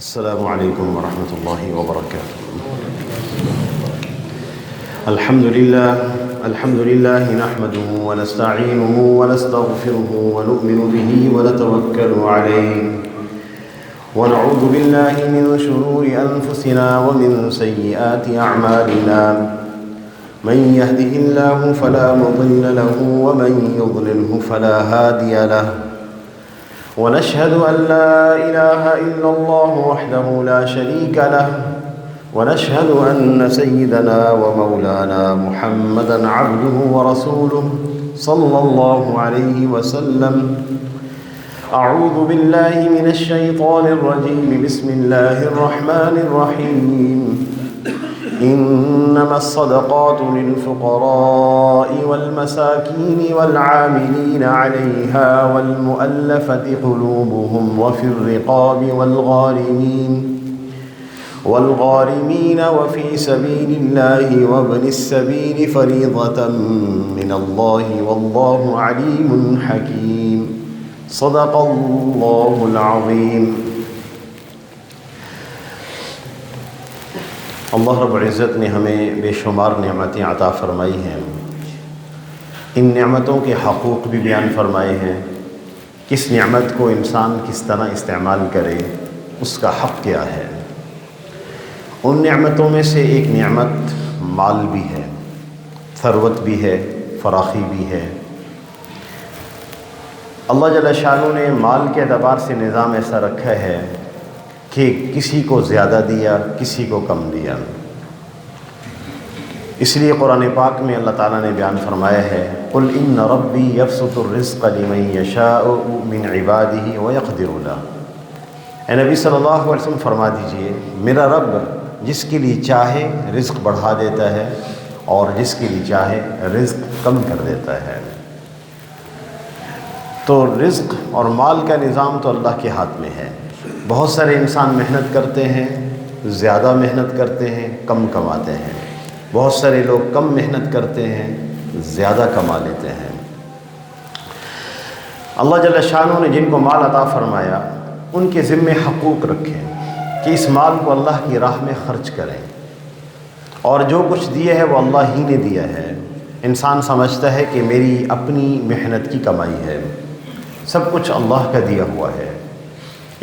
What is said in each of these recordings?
السلام علیکم ورحمۃ اللہ وبرکاتہ۔ الحمد للہ نحمده ونستعینه ونستغفره ونؤمن به ونتوکل علیہ ونعوذ باللہ من شرور انفسنا ومن سیئات اعمالنا من يهده الله فلا مضل له ومن يضلله فلا هادي له ونشهد أن لا إله إلا الله وحده لا شريك له ونشهد أن سيدنا ومولانا محمدا عبده ورسوله صلى الله عليه وسلم. أعوذ بالله من الشيطان الرجيم. بسم الله الرحمن الرحيم. إنما الصدقات للفقراء والمساكين والعاملين عليها والمؤلفة قلوبهم وفي الرقاب والغارمين وفي سبيل الله وابن السبيل فريضة من الله والله عليم حكيم. صدق الله العظيم. اللہ رب العزت نے ہمیں بے شمار نعمتیں عطا فرمائی ہیں. ان نعمتوں کے حقوق بھی بیان فرمائے ہیں. کس نعمت کو انسان کس طرح استعمال کرے، اس کا حق کیا ہے. ان نعمتوں میں سے ایک نعمت مال بھی ہے، ثروت بھی ہے، فراخی بھی ہے. اللہ جل شانہ نے مال کے اعتبار سے نظام ایسا رکھا ہے کہ کسی کو زیادہ دیا، کسی کو کم دیا. اس لیے قرآن پاک میں اللہ تعالیٰ نے بیان فرمایا ہے قُلْ إِنَّ رَبِّي يَبْسُطُ الرِّزْقَ لِمَن يَشَاءُ مِنْ عِبَادِهِ وَيَقْدِرُ لَهُ. اے نبی صلی اللہ علیہ وسلم فرما دیجئے، میرا رب جس کے لیے چاہے رزق بڑھا دیتا ہے اور جس کے لیے چاہے رزق کم کر دیتا ہے. تو رزق اور مال کا نظام تو اللہ کے ہاتھ میں ہے. بہت سارے انسان محنت کرتے ہیں، زیادہ محنت کرتے ہیں، کم کماتے ہیں. بہت سارے لوگ کم محنت کرتے ہیں، زیادہ کما لیتے ہیں. اللہ جل شانہ نے جن کو مال عطا فرمایا ان کے ذمے حقوق رکھے کہ اس مال کو اللہ کی راہ میں خرچ کریں، اور جو کچھ دیا ہے وہ اللہ ہی نے دیا ہے. انسان سمجھتا ہے کہ میری اپنی محنت کی کمائی ہے، سب کچھ اللہ کا دیا ہوا ہے.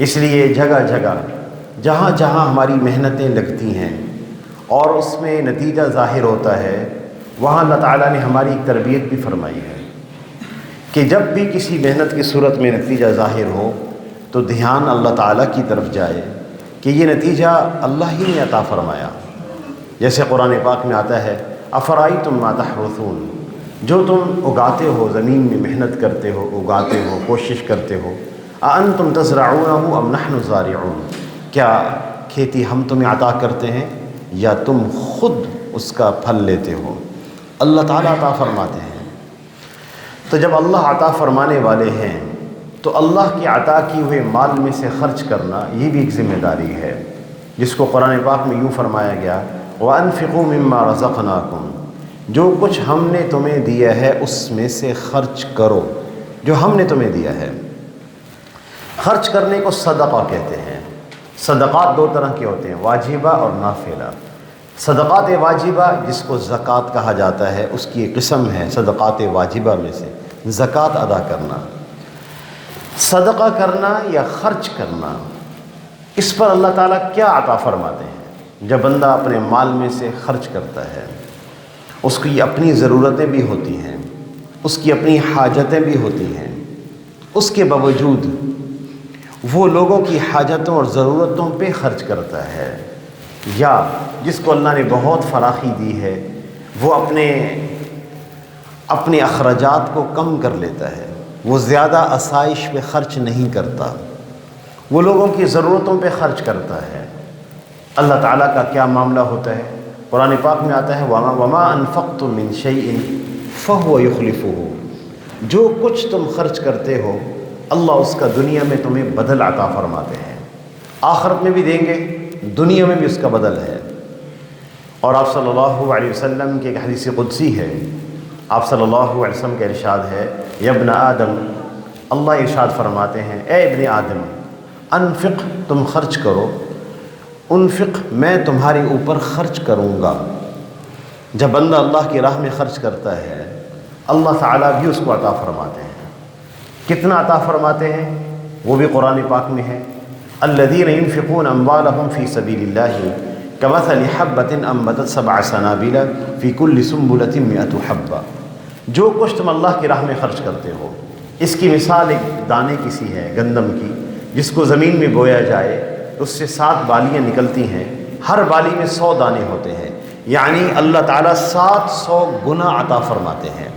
اس لیے جگہ جگہ جہاں جہاں ہماری محنتیں لگتی ہیں اور اس میں نتیجہ ظاہر ہوتا ہے، وہاں اللہ تعالیٰ نے ہماری ایک تربیت بھی فرمائی ہے کہ جب بھی کسی محنت کی صورت میں نتیجہ ظاہر ہو تو دھیان اللہ تعالیٰ کی طرف جائے کہ یہ نتیجہ اللہ ہی نے عطا فرمایا. جیسے قرآن پاک میں آتا ہے افرأیتم ما تحرثون، جو تم اگاتے ہو، زمین میں محنت کرتے ہو، اگاتے ہو، کوشش کرتے ہو، اَأَنْتُمْ تَزْرَعُونَهُ أَمْ نَحْنُ الزَّارِعُونَ، کیا کھیتی ہم تمہیں عطا کرتے ہیں یا تم خود اس کا پھل لیتے ہو. اللہ تعالیٰ عطا فرماتے ہیں. تو جب اللہ عطا فرمانے والے ہیں تو اللہ کی عطا کی ہوئے مال میں سے خرچ کرنا یہ بھی ایک ذمہ داری ہے، جس کو قرآن پاک میں یوں فرمایا گیا وَأَنفِقُوا مِمَّا رَزَقْنَاكُمْ، جو کچھ ہم نے تمہیں دیا ہے اس میں سے خرچ کرو، جو ہم نے تمہیں دیا ہے. خرچ کرنے کو صدقہ کہتے ہیں. صدقات دو طرح کے ہوتے ہیں، واجبہ اور نافلہ. صدقات واجبہ جس کو زکوٰۃ کہا جاتا ہے، اس کی ایک قسم ہے صدقات واجبہ میں سے زکوٰۃ ادا کرنا. صدقہ کرنا یا خرچ کرنا، اس پر اللہ تعالیٰ کیا عطا فرماتے ہیں. جب بندہ اپنے مال میں سے خرچ کرتا ہے، اس کی اپنی ضرورتیں بھی ہوتی ہیں، اس کی اپنی حاجتیں بھی ہوتی ہیں، اس کے باوجود وہ لوگوں کی حاجتوں اور ضرورتوں پہ خرچ کرتا ہے. یا جس کو اللہ نے بہت فراخی دی ہے وہ اپنے اخراجات کو کم کر لیتا ہے، وہ زیادہ آسائش پہ خرچ نہیں کرتا، وہ لوگوں کی ضرورتوں پہ خرچ کرتا ہے. اللہ تعالیٰ کا کیا معاملہ ہوتا ہے؟ قرآن پاک میں آتا ہے وَمَا أَنفَقْتُم مِّن شَيْءٍ فَهُوَ يُخْلِفُهُ، جو کچھ تم خرچ کرتے ہو اللہ اس کا دنیا میں تمہیں بدل عطا فرماتے ہیں. آخرت میں بھی دیں گے، دنیا میں بھی اس کا بدل ہے. اور آپ صلی اللہ علیہ وسلم کی ایک حدیث قدسی ہے، آپ صلی اللہ علیہ وسلم کا ارشاد ہے یا ابن آدم، اللہ ارشاد فرماتے ہیں اے ابن آدم انفق تم خرچ کرو، انفق میں تمہارے اوپر خرچ کروں گا۔ جب بندہ اللہ کی راہ میں خرچ کرتا ہے اللہ تعالیٰ بھی اس کو عطا فرماتے ہیں۔ کتنا عطا فرماتے ہیں وہ بھی قرآن پاک میں ہے، الذین ينفقون اموالهم فی سبیل اللہ کمثل حبۃ انبتت سبع سنابل فی کل سنبلۃ مئۃ حبۃ۔ جو کچھ تم اللہ کی راہ میں خرچ کرتے ہو اس کی مثال ایک دانے کی سی ہے گندم کی، جس کو زمین میں بویا جائے تو اس سے 7 بالیاں نکلتی ہیں، ہر بالی میں 100 دانے ہوتے ہیں، یعنی اللہ تعالیٰ 700 گنا عطا فرماتے ہیں۔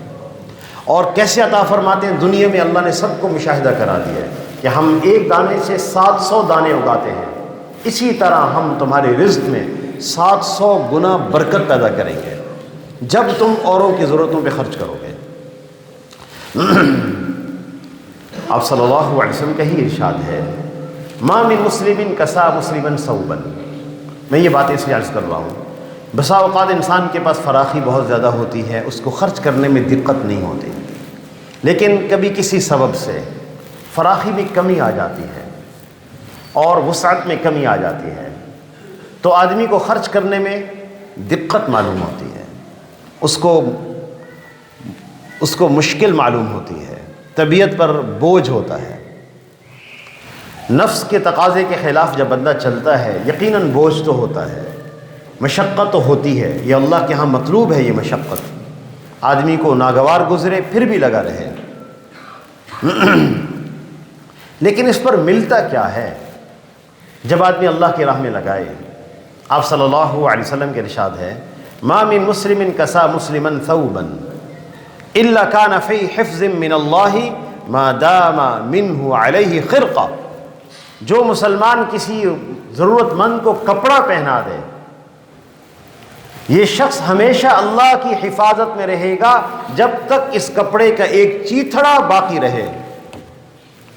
اور کیسے عطا فرماتے ہیں؟ دنیا میں اللہ نے سب کو مشاہدہ کرا دیا ہے کہ ہم ایک دانے سے 700 دانے اگاتے ہیں، اسی طرح ہم تمہارے رزق میں 700 گنا برکت پیدا کریں گے جب تم اوروں کی ضرورتوں پہ خرچ کرو گے۔ آپ صلی اللہ علیہ وسلم کا ہی ارشاد ہے، ما من مسلم کسا مسلما ثوبا۔ میں یہ باتیں اس لیے عرض کر رہا ہوں، بسا اوقات انسان کے پاس فراخی بہت زیادہ ہوتی ہے، اس کو خرچ کرنے میں دقت نہیں ہوتی، لیکن کبھی کسی سبب سے فراخی میں کمی آ جاتی ہے اور وسعت میں کمی آ جاتی ہے تو آدمی کو خرچ کرنے میں دقت معلوم ہوتی ہے، اس کو مشکل معلوم ہوتی ہے، طبیعت پر بوجھ ہوتا ہے۔ نفس کے تقاضے کے خلاف جب بندہ چلتا ہے یقیناً بوجھ تو ہوتا ہے، مشقت تو ہوتی ہے، یہ اللہ کے ہاں مطلوب ہے، یہ مشقت آدمی کو ناگوار گزرے پھر بھی لگا رہے، لیکن اس پر ملتا کیا ہے جب آدمی اللہ کی راہ میں لگائے؟ آپ صلی اللہ علیہ وسلم کے ارشاد ہے، ما من مسلم کسا مسلما ثوبا الا كان في حفظ من الله ما دام منه عليه خرقہ۔ جو مسلمان کسی ضرورت مند کو کپڑا پہنا دے یہ شخص ہمیشہ اللہ کی حفاظت میں رہے گا جب تک اس کپڑے کا ایک چیتھڑا باقی رہے۔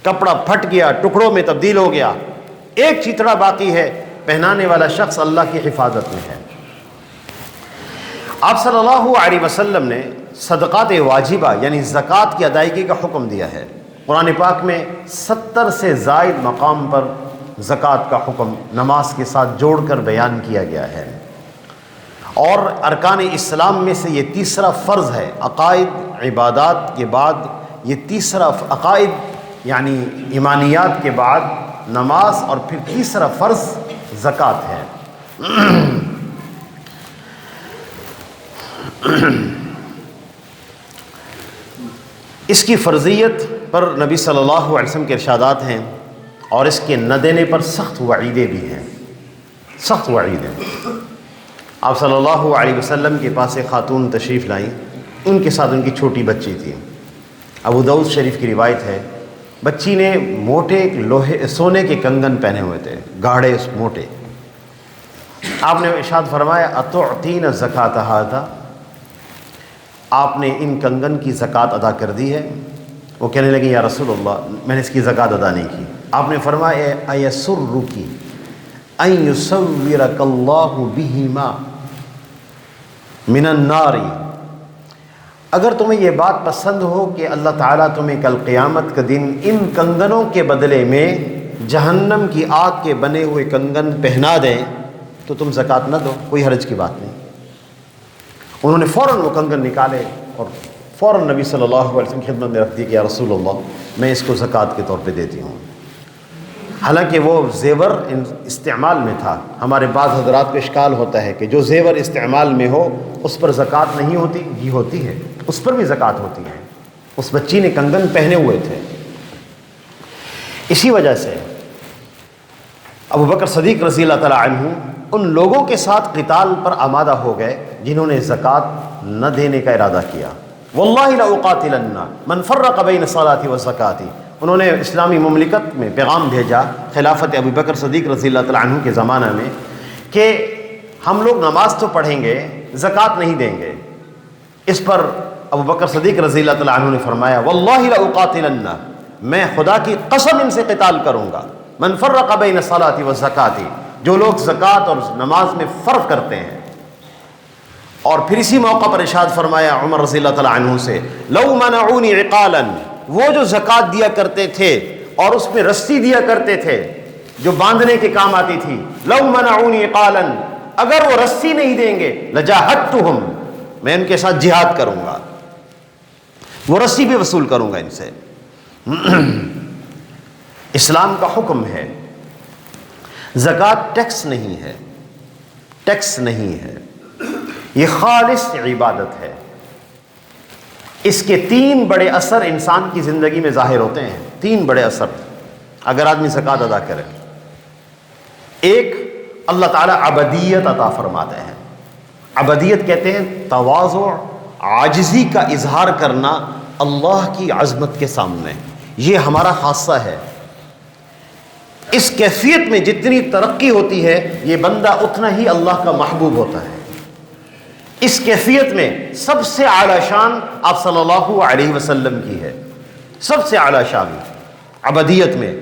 کپڑا پھٹ گیا، ٹکڑوں میں تبدیل ہو گیا، ایک چیتھڑا باقی ہے، پہنانے والا شخص اللہ کی حفاظت میں ہے۔ آپ صلی اللہ علیہ وسلم نے صدقات واجبہ یعنی زکوٰۃ کی ادائیگی کا حکم دیا ہے۔ قرآن پاک میں 70 سے زائد مقام پر زکوٰۃ کا حکم نماز کے ساتھ جوڑ کر بیان کیا گیا ہے، اور ارکان اسلام میں سے یہ تیسرا فرض ہے۔ عقائد عبادات کے بعد یہ تیسرا عقائد یعنی ایمانیات کے بعد نماز، اور پھر تیسرا فرض زکوٰۃ ہے۔ اس کی فرضیت پر نبی صلی اللہ علیہ وسلم کے ارشادات ہیں، اور اس کے نہ دینے پر سخت وعیدیں بھی ہیں، سخت وعیدیں۔ آپ صلی اللہ علیہ وسلم کے پاس ایک خاتون تشریف لائیں، ان کے ساتھ ان کی چھوٹی بچی تھی۔ ابو داؤد شریف کی روایت ہے، بچی نے موٹے سونے کے کنگن پہنے ہوئے تھے، گاڑھے موٹے۔ آپ نے ارشاد فرمایا، اتعطین الزکاۃ ھذا، آپ نے ان کنگن کی زکوٰۃ ادا کر دی ہے؟ وہ کہنے لگے، یا رسول اللہ میں نے اس کی زکوٰۃ ادا نہیں کی۔ آپ نے فرمایا، ایسرک ان یصورک اللہ بہما من النار، اگر تمہیں یہ بات پسند ہو کہ اللہ تعالیٰ تمہیں کل قیامت کا دن ان کنگنوں کے بدلے میں جہنم کی آگ کے بنے ہوئے کنگن پہنا دیں تو تم زکوٰۃ نہ دو، کوئی حرج کی بات نہیں۔ انہوں نے فوراً وہ کنگن نکالے اور فوراً نبی صلی اللہ علیہ وسلم کی خدمت میں رکھ دی کہ یا رسول اللہ میں اس کو زکوٰۃ کے طور پہ دیتی ہوں۔ حالانکہ وہ زیور استعمال میں تھا۔ ہمارے بعض حضرات کو اشکال ہوتا ہے کہ جو زیور استعمال میں ہو اس پر زکوٰۃ نہیں ہوتی، یہ ہوتی ہے، اس پر بھی زکوٰۃ ہوتی ہے۔ اس بچی نے کنگن پہنے ہوئے تھے، اسی وجہ سے ابو بکر صدیق رضی اللہ تعالیٰ عنہ ان لوگوں کے ساتھ قتال پر آمادہ ہو گئے جنہوں نے زکوٰۃ نہ دینے کا ارادہ کیا۔ واللہ لأقاتلن من فرق بین الصلاۃ والزکوٰۃ، انہوں نے اسلامی مملکت میں پیغام بھیجا خلافت ابو بکر صدیق رضی اللہ تعالیٰ عنہ کے زمانہ میں کہ ہم لوگ نماز تو پڑھیں گے، زکوٰۃ نہیں دیں گے۔ اس پر ابو بکر صدیق رضی اللہ تعالیٰ عنہ نے فرمایا، واللہ لأقاتلن، میں خدا کی قسم ان سے قتال کروں گا، من فرق بین الصلاۃ والزکوٰۃ، جو لوگ زکوٰۃ اور نماز میں فرق کرتے ہیں۔ اور پھر اسی موقع پر ارشاد فرمایا عمر رضی اللہ تعالیٰ عنہ سے، لو منعونی عقالا، وہ جو زکوٰۃ دیا کرتے تھے اور اس میں رسی دیا کرتے تھے، جو باندھنے کے کام آتی تھی. لو منعونی قالا، اگر وہ رسی نہیں دیں گے لجاہدتہم، میں ان کے ساتھ جہاد کروں گا، وہ رسی بھی وصول کروں گا ان سے. اسلام کا حکم ہے، زکوٰۃ ٹیکس نہیں ہے، ٹیکس نہیں ہے، یہ خالص عبادت ہے. اس کے 3 بڑے اثر انسان کی زندگی میں ظاہر ہوتے ہیں. 3 بڑے اثر اگر آدمی زکوٰۃ ادا کرے. ایک، اللہ تعالیٰ عبدیت عطا فرماتے ہیں. عبدیت کہتے ہیں تواضع، عاجزی کا اظہار کرنا اللہ کی عظمت کے سامنے. یہ ہمارا خاصہ ہے. اس کیفیت میں جتنی ترقی ہوتی ہے یہ بندہ اتنا ہی اللہ کا محبوب ہوتا ہے. اس کیفیت میں سب سے اعلیٰ شان آپ صلی اللہ علیہ وسلم کی ہے. سب سے اعلیٰ شان عبدیت میں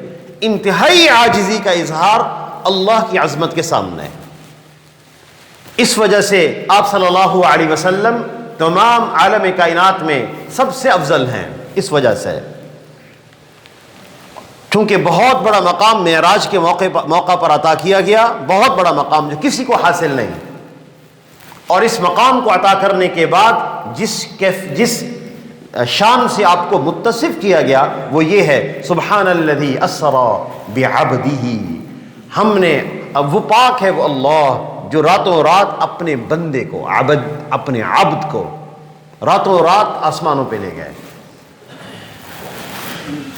انتہائی عاجزی کا اظہار اللہ کی عظمت کے سامنے. اس وجہ سے آپ صلی اللہ علیہ وسلم تمام عالم کائنات میں سب سے افضل ہیں. اس وجہ سے چونکہ بہت بڑا مقام معراج کے موقع پر عطا کیا گیا، بہت بڑا مقام جو کسی کو حاصل نہیں. اور اس مقام کو عطا کرنے کے بعد جس شان سے آپ کو متصف کیا گیا وہ یہ ہے سبحان الذی اسری بعبدہ. ہم نے، اب وہ پاک ہے وہ اللہ جو راتوں رات اپنے بندے کو، اپنے عبد کو راتوں رات آسمانوں پہ لے گئے.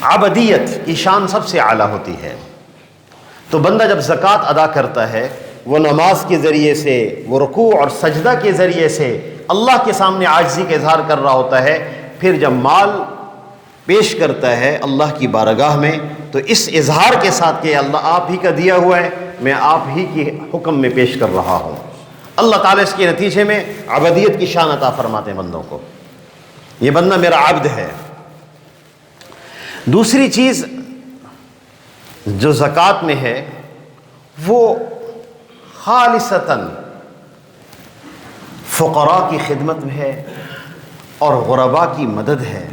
عبدیت کی شان سب سے اعلیٰ ہوتی ہے. تو بندہ جب زکوٰۃ ادا کرتا ہے وہ نماز کے ذریعے سے، وہ رکوع اور سجدہ کے ذریعے سے اللہ کے سامنے عاجزی کا اظہار کر رہا ہوتا ہے. پھر جب مال پیش کرتا ہے اللہ کی بارگاہ میں تو اس اظہار کے ساتھ کہ اللہ آپ ہی کا دیا ہوا ہے، میں آپ ہی کے حکم میں پیش کر رہا ہوں. اللہ تعالیٰ اس کے نتیجے میں عبدیت کی شان عطا فرماتے ہیں بندوں کو. یہ بندہ میرا عبد ہے. دوسری چیز جو زکوٰۃ میں ہے وہ خالصتاً فقراء کی خدمت میں ہے اور غرباء کی مدد ہے.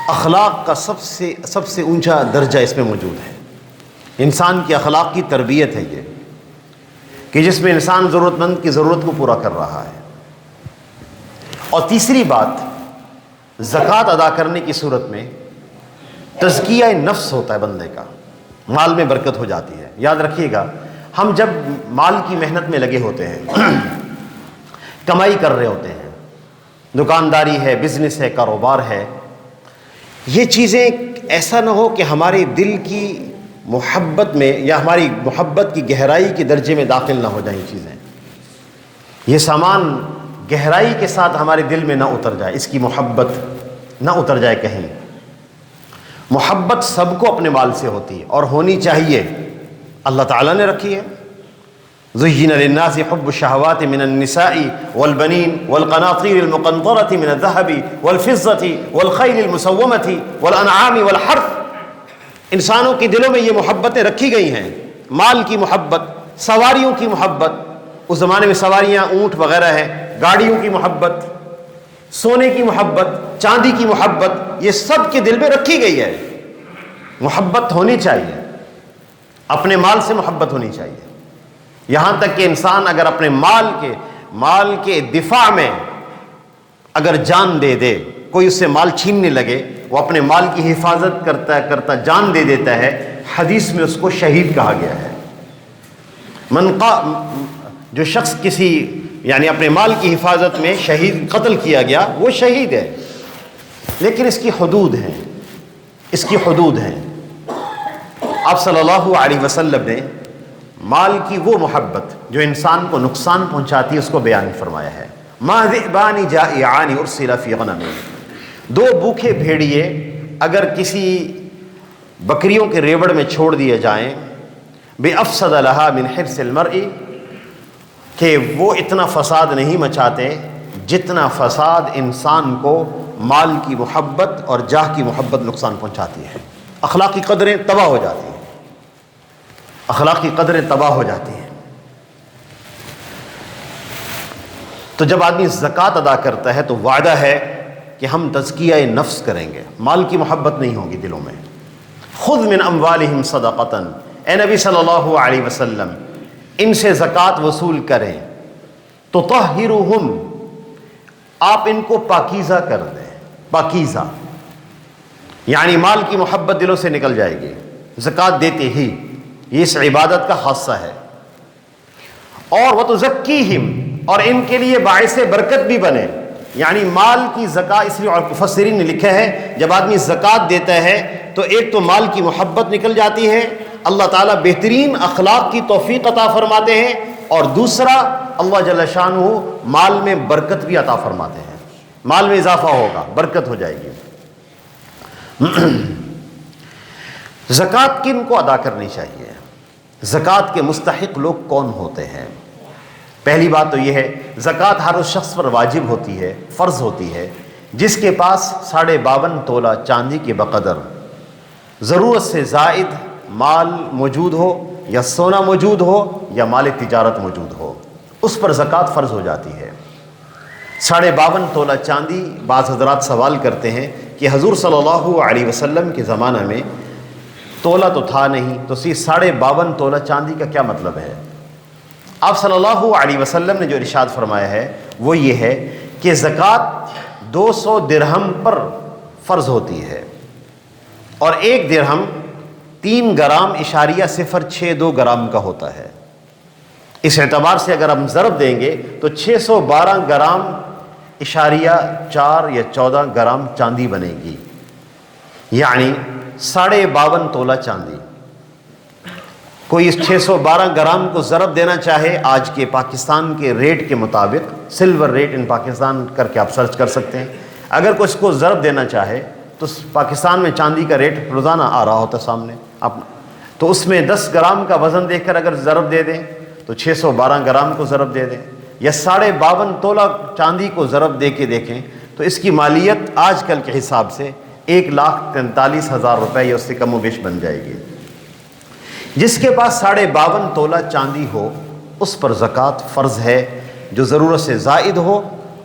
اخلاق کا سب سے اونچا درجہ اس میں موجود ہے. انسان کی اخلاق کی تربیت ہے یہ کہ جس میں انسان ضرورت مند کی ضرورت کو پورا کر رہا ہے. اور تیسری بات، زکوٰۃ ادا کرنے کی صورت میں تزکیہ نفس ہوتا ہے بندے کا، مال میں برکت ہو جاتی ہے. یاد رکھیے گا، ہم جب مال کی محنت میں لگے ہوتے ہیں، کمائی کر رہے ہوتے ہیں، دکانداری ہے، بزنس ہے، کاروبار ہے، یہ چیزیں ایسا نہ ہو کہ ہمارے دل کی محبت میں یا ہماری محبت کی گہرائی کے درجے میں داخل نہ ہو جائیں. چیزیں، یہ سامان گہرائی کے ساتھ ہمارے دل میں نہ اتر جائے، اس کی محبت نہ اتر جائے کہیں. محبت سب کو اپنے مال سے ہوتی ہے اور ہونی چاہیے. اللہ تعالیٰ نے رکھی ہے. زُيِّنَ لِلنَّاسِ حُبُّ الشَّهَوَاتِ مِنَ النِّسَاءِ وَالْبَنِينَ وَالْقَنَاطِيرِ الْمُقَنطَرَةِ مِنَ الذَّهَبِ وَالْفِضَّةِ وَالْخَيْلِ الْمُسَوَّمَةِ وَالْأَنْعَامِ وَالْحَرْثِ. انسانوں کے دلوں میں یہ محبتیں رکھی گئی ہیں. مال کی محبت، سواریوں کی محبت. اس زمانے میں سواریاں اونٹ وغیرہ ہیں. گاڑیوں کی محبت، سونے کی محبت، چاندی کی محبت، یہ سب کے دل میں رکھی گئی ہے. محبت ہونی چاہیے، اپنے مال سے محبت ہونی چاہیے. یہاں تک کہ انسان اگر اپنے مال کے دفاع میں اگر جان دے دے، کوئی اس سے مال چھیننے لگے، وہ اپنے مال کی حفاظت کرتا جان دے دیتا ہے. حدیث میں اس کو شہید کہا گیا ہے. جو شخص کسی یعنی اپنے مال کی حفاظت میں شہید قتل کیا گیا وہ شہید ہے، لیکن اس کی حدود ہیں، اس کی حدود ہیں. آپ صلی اللہ علیہ وسلم نے مال کی وہ محبت جو انسان کو نقصان پہنچاتی ہے اس کو بیان فرمایا ہے. ما ذئبان جائعان ارسل فی غنم. 2 بھوکے بھیڑیے اگر کسی بکریوں کے ریوڑ میں چھوڑ دیے جائیں، بافسد لها من حرص المرء، کہ وہ اتنا فساد نہیں مچاتے جتنا فساد انسان کو مال کی محبت اور جاہ کی محبت نقصان پہنچاتی ہے. اخلاقی قدریں تباہ ہو جاتی ہیں، اخلاقی قدریں تباہ ہو جاتی ہیں. تو جب آدمی زکوٰۃ ادا کرتا ہے تو وعدہ ہے کہ ہم تزکیہ نفس کریں گے، مال کی محبت نہیں ہوگی دلوں میں. خذ من اموالہم صدقۃ اے نبی صلی اللہ علیہ وسلم ان سے زکوٰۃ وصول کریں تو طہرہم، آپ ان کو پاکیزہ کر دیں. پاکیزہ یعنی مال کی محبت دلوں سے نکل جائے گی زکوٰۃ دیتے ہی، یہ اس عبادت کا خاصہ ہے. اور وتزکیہم، اور ان کے لیے باعث برکت بھی بنے، یعنی مال کی زکوٰۃ. اس لیے اور مفسرین نے لکھا ہے جب آدمی زکوٰۃ دیتا ہے تو ایک تو مال کی محبت نکل جاتی ہے، اللہ تعالیٰ بہترین اخلاق کی توفیق عطا فرماتے ہیں، اور دوسرا اللہ جل شانہ مال میں برکت بھی عطا فرماتے ہیں، مال میں اضافہ ہوگا، برکت ہو جائے گی. زکوٰۃ کن کو ادا کرنی چاہیے؟ زکوٰۃ کے مستحق لوگ کون ہوتے ہیں؟ پہلی بات تو یہ ہے زکوٰۃ ہر اس شخص پر واجب ہوتی ہے، فرض ہوتی ہے جس کے پاس 52.5 تولہ چاندی کے بقدر ضرورت سے زائد مال موجود ہو، یا سونا موجود ہو، یا مال تجارت موجود ہو، اس پر زکوٰۃ فرض ہو جاتی ہے. 52.5 تولہ چاندی، بعض حضرات سوال کرتے ہیں کہ حضور صلی اللہ علیہ وسلم کے زمانہ میں تولہ تو تھا نہیں، تو 52.5 تولہ چاندی کا کیا مطلب ہے؟ آپ صلی اللہ علیہ وسلم نے جو ارشاد فرمایا ہے وہ یہ ہے کہ زکوٰۃ 200 درہم پر فرض ہوتی ہے، اور 1 درہم 3 گرام اشاریہ 0.62 گرام کا ہوتا ہے. اس اعتبار سے اگر ہم ضرب دیں گے تو 612 گرام اشاریہ 4 یا 14 گرام چاندی بنے گی، یعنی 52.5 تولہ چاندی. کوئی اس 612 گرام کو ضرب دینا چاہے آج کے پاکستان کے ریٹ کے مطابق، سلور ریٹ ان پاکستان کر کے آپ سرچ کر سکتے ہیں، اگر کوئی اس کو ضرب دینا چاہے تو پاکستان میں چاندی کا ریٹ روزانہ آ رہا ہوتا سامنے آپ، تو اس میں 10 گرام کا وزن دیکھ کر اگر ضرب دے دیں تو 612 گرام کو ضرب دے دیں، یا 52.5 تولہ چاندی کو ضرب دے کے دیکھیں تو اس کی مالیت آج کل کے حساب سے 1,43,000 روپے یا اس سے کم و بیش بن جائے گی. جس کے پاس 52.5 تولہ چاندی ہو اس پر زکوٰۃ فرض ہے، جو ضرورت سے زائد ہو،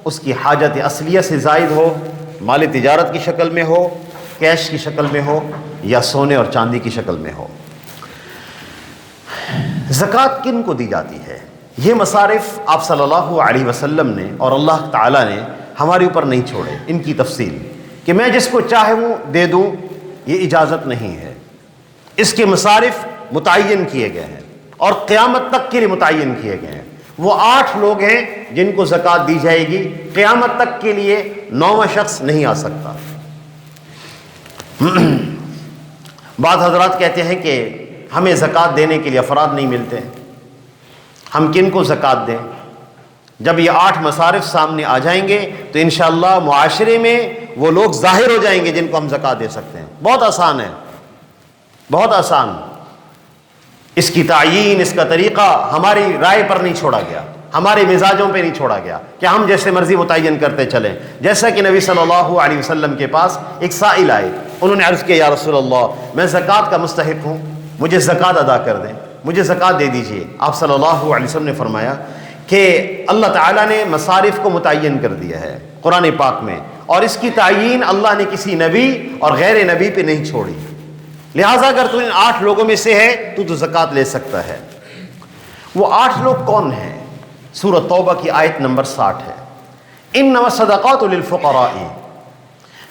اس کی حاجت اصلیہ سے زائد ہو، مال تجارت کی شکل میں ہو، کیش کی شکل میں ہو، یا سونے اور چاندی کی شکل میں ہو. زکوٰۃ کن کو دی جاتی ہے؟ یہ مصارف آپ صلی اللہ علیہ وسلم نے اور اللہ تعالیٰ نے ہمارے اوپر نہیں چھوڑے. ان کی تفصیل کہ میں جس کو چاہوں دے دوں، یہ اجازت نہیں ہے. اس کے مصارف متعین کیے گئے ہیں اور قیامت تک کے لیے متعین کیے گئے ہیں. وہ 8 لوگ ہیں جن کو زکوٰۃ دی جائے گی، قیامت تک کے لیے 9واں شخص نہیں آ سکتا. بعض حضرات کہتے ہیں کہ ہمیں زکوٰۃ دینے کے لیے افراد نہیں ملتے، ہم کن کو زکوٰۃ دیں؟ جب یہ 8 مصارف سامنے آ جائیں گے تو انشاءاللہ معاشرے میں وہ لوگ ظاہر ہو جائیں گے جن کو ہم زکوٰۃ دے سکتے ہیں. بہت آسان ہے، بہت آسان. اس کی تعیین، اس کا طریقہ ہماری رائے پر نہیں چھوڑا گیا، ہمارے مزاجوں پہ نہیں چھوڑا گیا کہ ہم جیسے مرضی متعین کرتے چلیں. جیسا کہ نبی صلی اللہ علیہ وسلم کے پاس ایک سائل آئے، انہوں نے عرض کیا یا رسول اللہ میں زکوٰۃ کا مستحق ہوں، مجھے زکوٰۃ ادا کر دیں، مجھے زکوٰۃ دے دیجئے. آپ صلی اللہ علیہ وسلم نے فرمایا کہ اللہ تعالیٰ نے مصارف کو متعین کر دیا ہے قرآن پاک میں، اور اس کی تعیین اللہ نے کسی نبی اور غیر نبی پہ نہیں چھوڑی. لہٰذا اگر تو ان 8 لوگوں میں سے ہے تو زکوٰۃ لے سکتا ہے. وہ 8 لوگ کون ہیں؟ سورۃ توبہ کی آیت نمبر 60 ہے. انما الصدقات للفقراء،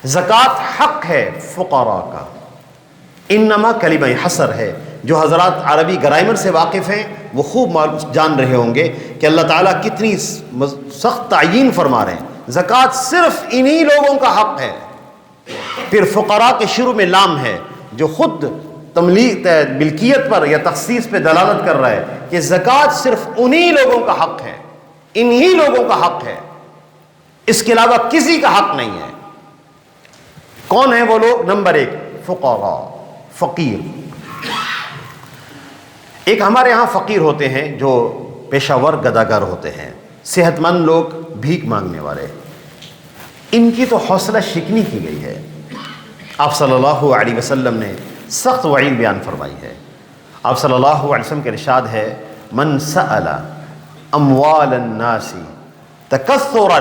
زکوٰۃ حق ہے فقراء کا. انما کلمہ حصر ہے. جو حضرات عربی گرامر سے واقف ہیں وہ خوب جان رہے ہوں گے کہ اللہ تعالیٰ کتنی سخت تعیین فرما رہے ہیں. زکوٰۃ صرف انہی لوگوں کا حق ہے. پھر فقراء کے شروع میں لام ہے جو خود ملکیت پر یا تخصیص پہ دلالت کر رہا ہے کہ زکوٰۃ صرف انہی لوگوں کا حق ہے، انہی لوگوں کا حق ہے، اس کے علاوہ کسی کا حق نہیں ہے. کون ہیں وہ لوگ؟ نمبر 1 فقراء، فقیر. ایک ہمارے ہاں فقیر ہوتے ہیں جو پیشہ ور گداگر ہوتے ہیں، صحت مند لوگ، بھیک مانگنے والے. ان کی تو حوصلہ شکنی کی گئی ہے. آپ صلی اللہ علیہ وسلم نے سخت وعید بیان فرمائی ہے. آپ صلی اللہ علیہ وسلم کے ارشاد ہے من سأل اموال الناس تکثرا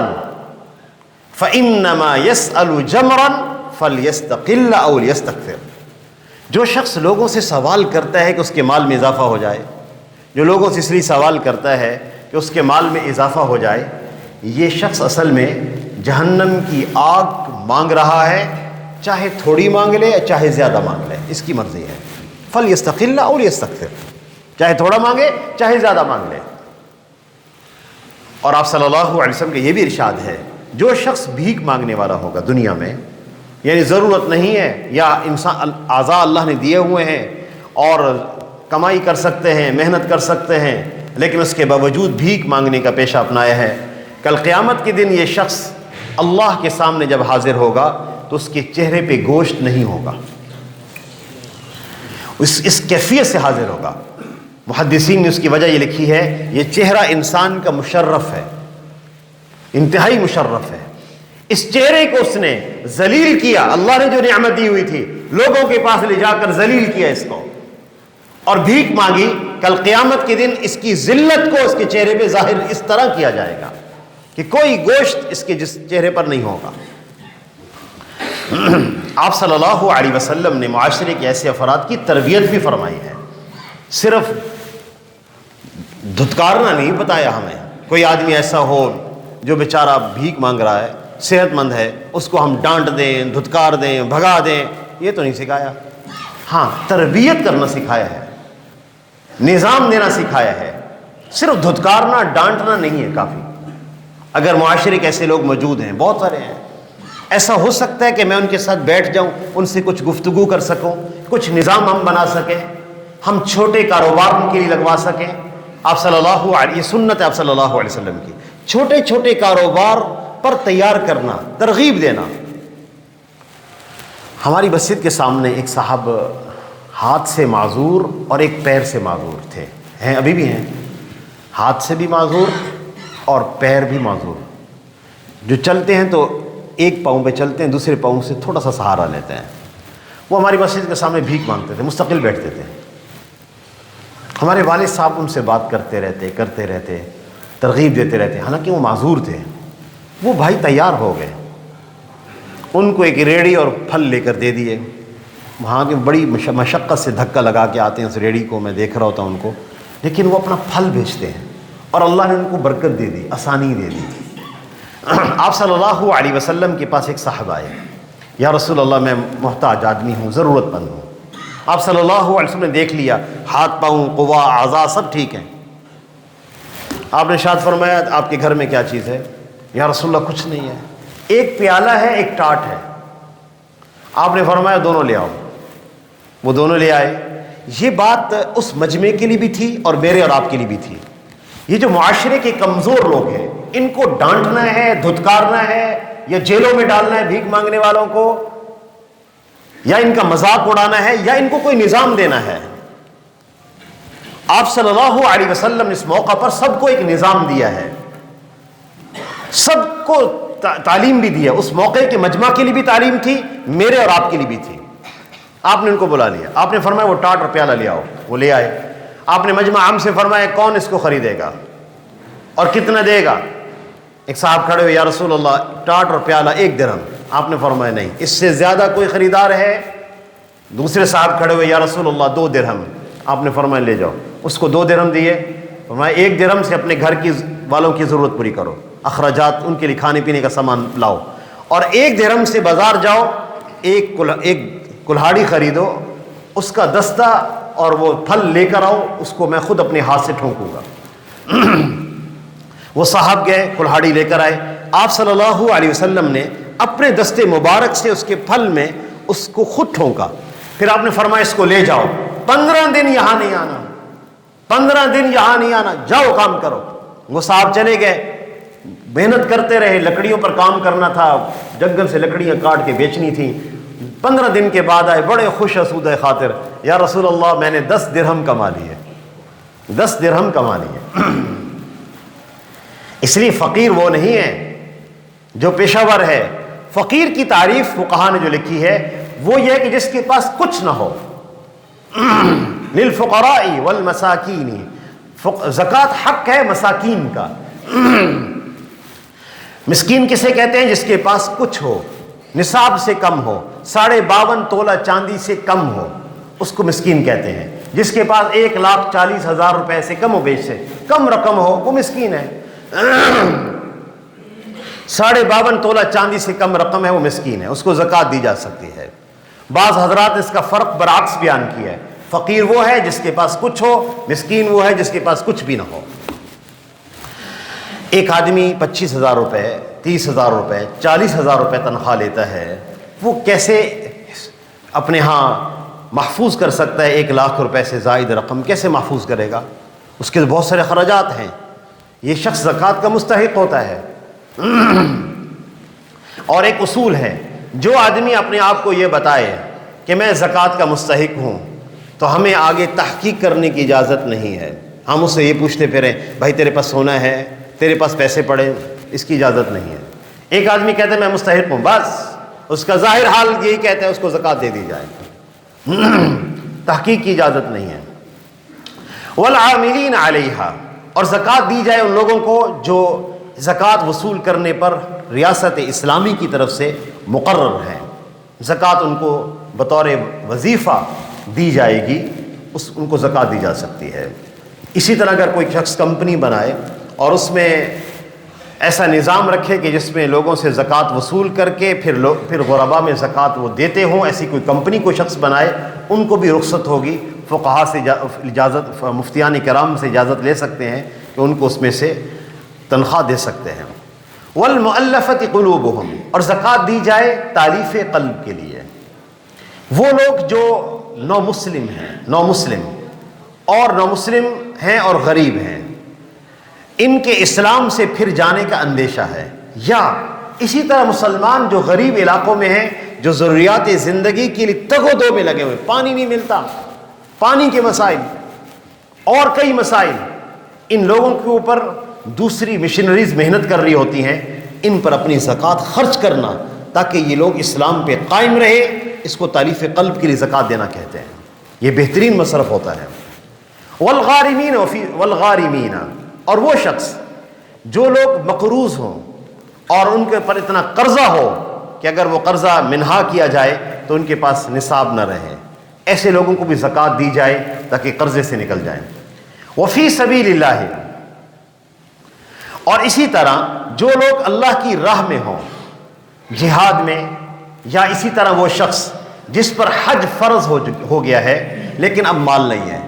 فإنما يسأل جمرا فلیستقل او لیستکثر. جو شخص لوگوں سے سوال کرتا ہے کہ اس کے مال میں اضافہ ہو جائے، جو لوگوں سے اس لیے سوال کرتا ہے کہ اس کے مال میں اضافہ ہو جائے، یہ شخص اصل میں جہنم کی آگ مانگ رہا ہے، چاہے تھوڑی مانگ لے چاہے زیادہ مانگ لے، اس کی مرضی ہے۔ فَلْيَسْتَقِلَّ أَوْ لِيَسْتَكْثِرْ، چاہے تھوڑا مانگے چاہے زیادہ مانگ لے۔ اور آپ صلی اللہ علیہ وسلم کا یہ بھی ارشاد ہے، جو شخص بھیک مانگنے والا ہوگا دنیا میں، یعنی ضرورت نہیں ہے یا انسان اعضاء اللہ نے دیے ہوئے ہیں اور کمائی کر سکتے ہیں، محنت کر سکتے ہیں، لیکن اس کے باوجود بھیک مانگنے کا پیشہ اپنایا ہے، کل قیامت کے دن یہ شخص اللہ کے سامنے جب حاضر ہوگا تو اس کے چہرے پہ گوشت نہیں ہوگا، اس کیفیت سے حاضر ہوگا۔ محدثین نے اس کی وجہ یہ لکھی ہے، یہ چہرہ انسان کا مشرف ہے، انتہائی مشرف ہے، اس چہرے کو اس نے ذلیل کیا، اللہ نے جو نعمت دی ہوئی تھی لوگوں کے پاس لے جا کر ذلیل کیا اس کو، اور بھیک مانگی، کل قیامت کے دن اس کی ذلت کو اس کے چہرے پہ ظاہر اس طرح کیا جائے گا کہ کوئی گوشت اس کے چہرے پر نہیں ہوگا۔ آپ صلی اللہ علیہ وسلم نے معاشرے کے ایسے افراد کی تربیت بھی فرمائی ہے، صرف دھتکارنا نہیں بتایا ہمیں۔ کوئی آدمی ایسا ہو جو بیچارہ بھیک مانگ رہا ہے، صحت مند ہے، اس کو ہم ڈانٹ دیں، دھتکار دیں، بھگا دیں، یہ تو نہیں سکھایا۔ ہاں، تربیت کرنا سکھایا ہے، نظام دینا سکھایا ہے، صرف دھتکارنا ڈانٹنا نہیں ہے کافی۔ اگر معاشرے کے ایسے لوگ موجود ہیں، بہت سارے ہیں، ایسا ہو سکتا ہے کہ میں ان کے ساتھ بیٹھ جاؤں، ان سے کچھ گفتگو کر سکوں، کچھ نظام ہم بنا سکیں، ہم چھوٹے کاروبار ان کے لیے لگوا سکیں۔ آپ صلی اللہ علیہ، یہ سنت ہے آپ صلی اللہ علیہ وسلم کی، چھوٹے چھوٹے کاروبار پر تیار کرنا، ترغیب دینا۔ ہماری مسجد کے سامنے ایک صاحب ہاتھ سے معذور اور ایک پیر سے معذور تھے، ہیں ابھی بھی ہیں، ہاتھ سے بھی معذور اور پیر بھی معذور، جو چلتے ہیں تو ایک پاؤں پہ چلتے ہیں، دوسرے پاؤں سے تھوڑا سا سہارا لیتے ہیں۔ وہ ہماری مسجد کے سامنے بھیک مانگتے تھے، مستقل بیٹھتے تھے۔ ہمارے والد صاحب ان سے بات کرتے رہتے، ترغیب دیتے رہتے، حالانکہ وہ معذور تھے۔ وہ بھائی تیار ہو گئے، ان کو ایک ریڑھی اور پھل لے کر دے دیے۔ وہاں کے بڑی مشقت سے دھکا لگا کے آتے ہیں اس ریڑھی کو، میں دیکھ رہا ہوتا ہوں ان کو، لیکن وہ اپنا پھل بیچتے ہیں، اور اللہ نے ان کو برکت دے دی، آسانی دے دی۔ آپ صلی اللہ علیہ وسلم کے پاس ایک صاحب آئے، یا رسول اللہ میں محتاج آدمی ہوں، ضرورت مند ہوں۔ آپ صلی اللہ علیہ وسلم نے دیکھ لیا، ہاتھ پاؤں قوا اعضاء سب ٹھیک ہیں۔ آپ نے ارشاد فرمایا آپ کے گھر میں کیا چیز ہے؟ یا رسول اللہ کچھ نہیں ہے، ایک پیالہ ہے ایک ٹاٹ ہے۔ آپ نے فرمایا دونوں لے آؤ۔ وہ دونوں لے آئے۔ یہ بات اس مجمع کے لیے بھی تھی اور میرے اور آپ کے لیے بھی تھی۔ یہ جو معاشرے کے کمزور لوگ ہیں، ان کو ڈانٹنا ہے، دھتکارنا ہے، یا جیلوں میں ڈالنا ہے بھیک مانگنے والوں کو، یا ان کا مذاق اڑانا ہے، یا ان کو کوئی نظام دینا ہے۔ آپ صلی اللہ علیہ وسلم نے اس موقع پر سب کو ایک نظام دیا ہے، سب کو تعلیم بھی دیا۔ اس موقع کے مجمع کے لیے بھی تعلیم تھی، میرے اور آپ کے لیے بھی تھی۔ آپ نے ان کو بلا لیا، آپ نے فرمایا وہ ٹاٹ اور پیالہ لے آؤ، وہ لے آئے۔ آپ نے مجمع عام سے فرمایا کون اس کو خریدے گا اور کتنا دے گا؟ ایک صاحب کھڑے ہوئے، یا رسول اللہ ٹاٹ اور پیالہ 1 درہم۔ آپ نے فرمایا نہیں، اس سے زیادہ کوئی خریدار ہے؟ دوسرے صاحب کھڑے ہوئے، یا رسول اللہ 2 درہم۔ آپ نے فرمایا لے جاؤ۔ اس کو 2 درہم دیے، فرمایا 1 درہم سے اپنے گھر کی والوں کی ضرورت پوری کرو، اخراجات ان کے لیے کھانے پینے کا سامان لاؤ، اور 1 درہم سے بازار جاؤ، ایک کلہاڑی خریدو، اس کا دستہ اور وہ پھل لے کر آؤ، اس کو میں خود اپنے ہاتھ سے ٹھونکوں گا۔ وہ صاحب گئے، کلہاڑی لے کر آئے۔ آپ صلی اللہ علیہ وسلم نے اپنے دستے مبارک سے اس کے پھل میں اس کو خود ٹھونکا۔ پھر آپ نے فرمایا اس کو لے جاؤ، 15 دن یہاں نہیں آنا، 15 دن یہاں نہیں آنا، جاؤ کام کرو۔ وہ صاحب چلے گئے، محنت کرتے رہے، لکڑیوں پر کام کرنا تھا، جنگل سے لکڑیاں کاٹ کے بیچنی تھیں۔ 15 دن کے بعد آئے، بڑے خوش اسودہ خاطر، یا رسول اللہ میں نے 10 درہم کما لیے، 10 درہم کما لیے۔ اس لیے فقیر وہ نہیں ہے جو پیشہ ور ہے۔ فقیر کی تعریف فقہا نے جو لکھی ہے وہ یہ ہے کہ جس کے پاس کچھ نہ ہو۔ للفقراء والمساکین، زکوٰۃ حق ہے مساکین کا۔ مسکین کسے کہتے ہیں؟ جس کے پاس کچھ ہو، نصاب سے کم ہو، 52.5 تولہ چاندی سے کم ہو، اس کو مسکین کہتے ہیں. جس کے پاس 1,40,000 روپے سے کم و بیش سے کم رقم ہو وہ مسکین ہے. 52.5 تولہ چاندی سے کم رقم ہے وہ مسکین ہے, اس کو زکوٰۃ دی جا سکتی ہے. بعض حضرات نے اس کا فرق برعکس بیان کیا ہے. فقیر وہ ہے جس کے پاس کچھ ہو, مسکین وہ ہے جس کے پاس کچھ بھی نہ ہو. ایک آدمی 25,000 روپے, 30,000 روپے, 40,000 روپے تنخواہ لیتا ہے, وہ کیسے اپنے ہاں محفوظ کر سکتا ہے؟ 1,00,000 روپے سے زائد رقم کیسے محفوظ کرے گا؟ اس کے بہت سارے خراجات ہیں. یہ شخص زکوٰۃ کا مستحق ہوتا ہے. اور ایک اصول ہے, جو آدمی اپنے آپ کو یہ بتائے کہ میں زکوٰۃ کا مستحق ہوں تو ہمیں آگے تحقیق کرنے کی اجازت نہیں ہے. ہم اس سے یہ پوچھتے پھریں بھائی تیرے پاس سونا ہے, تیرے پاس پیسے پڑے, اس کی اجازت نہیں ہے. ایک آدمی کہتا ہے میں مستحق ہوں, بس اس کا ظاہر حال یہی کہتا ہے اس کو زکوٰۃ دے دی جائے. تحقیق کی اجازت نہیں ہے. والعاملین علیہا, اور زکوٰۃ دی جائے ان لوگوں کو جو زکوٰۃ وصول کرنے پر ریاست اسلامی کی طرف سے مقرر ہیں. زکوٰۃ ان کو بطور وظیفہ دی جائے گی, ان کو زکوٰۃ دی جا سکتی ہے. اسی طرح اگر کوئی شخص کمپنی بنائے اور اس میں ایسا نظام رکھے کہ جس میں لوگوں سے زکوٰۃ وصول کر کے پھر غربا میں زکوٰۃ وہ دیتے ہوں, ایسی کوئی کمپنی کو شخص بنائے, ان کو بھی رخصت ہوگی. فقہا سے اجازت, مفتیان کرام سے اجازت لے سکتے ہیں کہ ان کو اس میں سے تنخواہ دے سکتے ہیں. والمؤلفۃ قلوبہم, اور زکوٰۃ دی جائے تالیف قلب کے لیے. وہ لوگ جو نو مسلم ہیں اور غریب ہیں, ان کے اسلام سے پھر جانے کا اندیشہ ہے. یا اسی طرح مسلمان جو غریب علاقوں میں ہیں, جو ضروریات زندگی کے لیے تگ و دو میں لگے ہوئے, پانی نہیں ملتا, پانی کے مسائل اور کئی مسائل, ان لوگوں کے اوپر دوسری مشنریز محنت کر رہی ہوتی ہیں. ان پر اپنی زکوٰۃ خرچ کرنا تاکہ یہ لوگ اسلام پہ قائم رہے, اس کو تالیف قلب کے لیے زکوٰۃ دینا کہتے ہیں. یہ بہترین مصرف ہوتا ہے. والغارمین, اور وہ شخص جو لوگ مقروض ہوں اور ان کے اوپر اتنا قرضہ ہو کہ اگر وہ قرضہ منہا کیا جائے تو ان کے پاس نصاب نہ رہے, ایسے لوگوں کو بھی زکوٰۃ دی جائے تاکہ قرضے سے نکل جائیں. وفی سبیل اللہ, اور اسی طرح جو لوگ اللہ کی راہ میں ہوں, جہاد میں, یا اسی طرح وہ شخص جس پر حج فرض ہو گیا ہے لیکن اب مال نہیں ہے.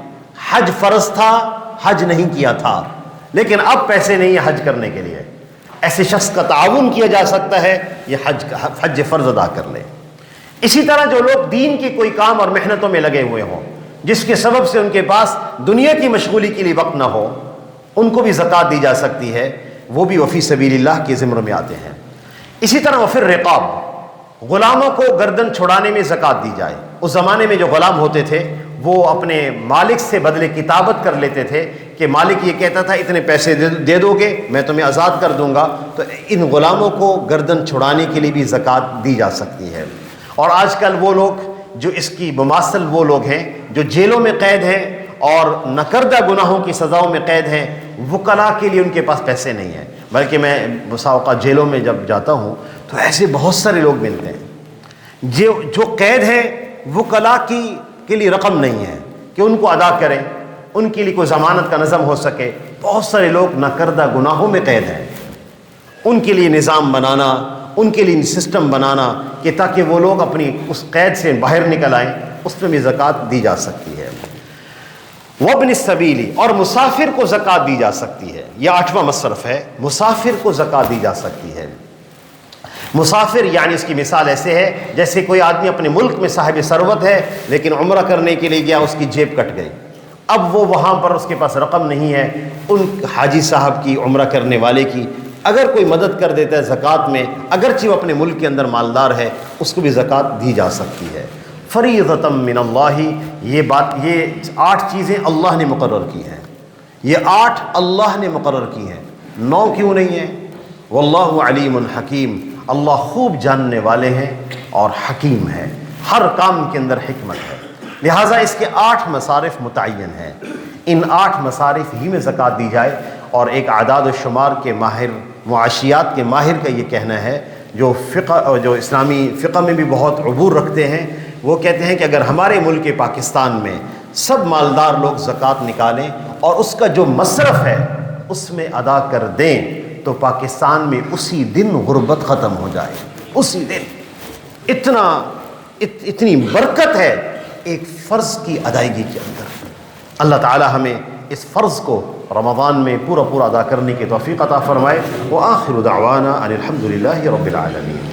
حج فرض تھا, حج نہیں کیا تھا, لیکن اب پیسے نہیں ہیں حج کرنے کے لیے. ایسے شخص کا تعاون کیا جا سکتا ہے, یہ حج فرض ادا کر لے. اسی طرح جو لوگ دین کی کوئی کام اور محنتوں میں لگے ہوئے ہوں جس کے سبب سے ان کے پاس دنیا کی مشغولی کے لیے وقت نہ ہو, ان کو بھی زکوٰۃ دی جا سکتی ہے. وہ بھی وفی سبیل اللہ کے ضمن میں آتے ہیں. اسی طرح وفی الرقاب, غلاموں کو گردن چھڑانے میں زکوٰۃ دی جائے. اس زمانے میں جو غلام ہوتے تھے وہ اپنے مالک سے بدلے کتابت کر لیتے تھے کہ مالک یہ کہتا تھا اتنے پیسے دے دو گے میں تمہیں آزاد کر دوں گا, تو ان غلاموں کو گردن چھڑانے کے لیے بھی زکوٰۃ دی جا سکتی ہے. اور آج کل وہ لوگ جو اس کی مماثل وہ لوگ ہیں جو جیلوں میں قید ہیں اور نکردہ گناہوں کی سزاؤں میں قید ہیں, وکلا کے لیے ان کے پاس پیسے نہیں ہیں. بلکہ میں بسا اوقات جیلوں میں جب جاتا ہوں تو ایسے بہت سارے لوگ ملتے ہیں جو قید ہیں, وکلا کے لیے رقم نہیں ہے کہ ان کو ادا کریں, ان کے لیے کوئی ضمانت کا نظم ہو سکے. بہت سارے لوگ ناکردہ گناہوں میں قید ہیں, ان کے لیے نظام بنانا, ان کے لیے سسٹم بنانا کہ تاکہ وہ لوگ اپنی اس قید سے باہر نکل آئیں, اس میں بھی زکوٰۃ دی جا سکتی ہے. وابن السبیل, اور مسافر کو زکوٰۃ دی جا سکتی ہے. یہ 8واں مصرف ہے, مسافر کو زکوٰۃ دی جا سکتی ہے. مسافر یعنی اس کی مثال ایسے ہے جیسے کوئی آدمی اپنے ملک میں صاحب ثروت ہے لیکن عمرہ کرنے کے لیے گیا, اس کی جیب کٹ گئی, اب وہ وہاں پر اس کے پاس رقم نہیں ہے. ان حاجی صاحب کی, عمرہ کرنے والے کی اگر کوئی مدد کر دیتا ہے زکوٰۃ میں, اگرچہ وہ اپنے ملک کے اندر مالدار ہے, اس کو بھی زکوٰۃ دی جا سکتی ہے. فریضۃ من اللہ, یہ 8 چیزیں اللہ نے مقرر کی ہیں. یہ 8 اللہ نے مقرر کی ہیں, 9 کیوں نہیں ہیں؟ واللہ علیم حکیم, اللہ خوب جاننے والے ہیں اور حکیم ہے, ہر کام کے اندر حکمت ہے. لہٰذا اس کے 8 مصارف متعین ہیں. ان 8 مصارف ہی میں زکوٰۃ دی جائے. اور ایک اعداد و شمار کے ماہر, معاشیات کے ماہر کا یہ کہنا ہے جو اسلامی فقہ میں بھی بہت عبور رکھتے ہیں وہ کہتے ہیں کہ اگر ہمارے ملک پاکستان میں سب مالدار لوگ زکوٰۃ نکالیں اور اس کا جو مصرف ہے اس میں ادا کر دیں تو پاکستان میں اسی دن غربت ختم ہو جائے. اسی دن اتنی برکت ہے ایک فرض کی ادائیگی کے اندر. اللہ تعالی ہمیں اس فرض کو رمضان میں پورا ادا کرنے کی توفیق عطا فرمائے. وآخر دعوانا ان الحمد للہ رب العالمین.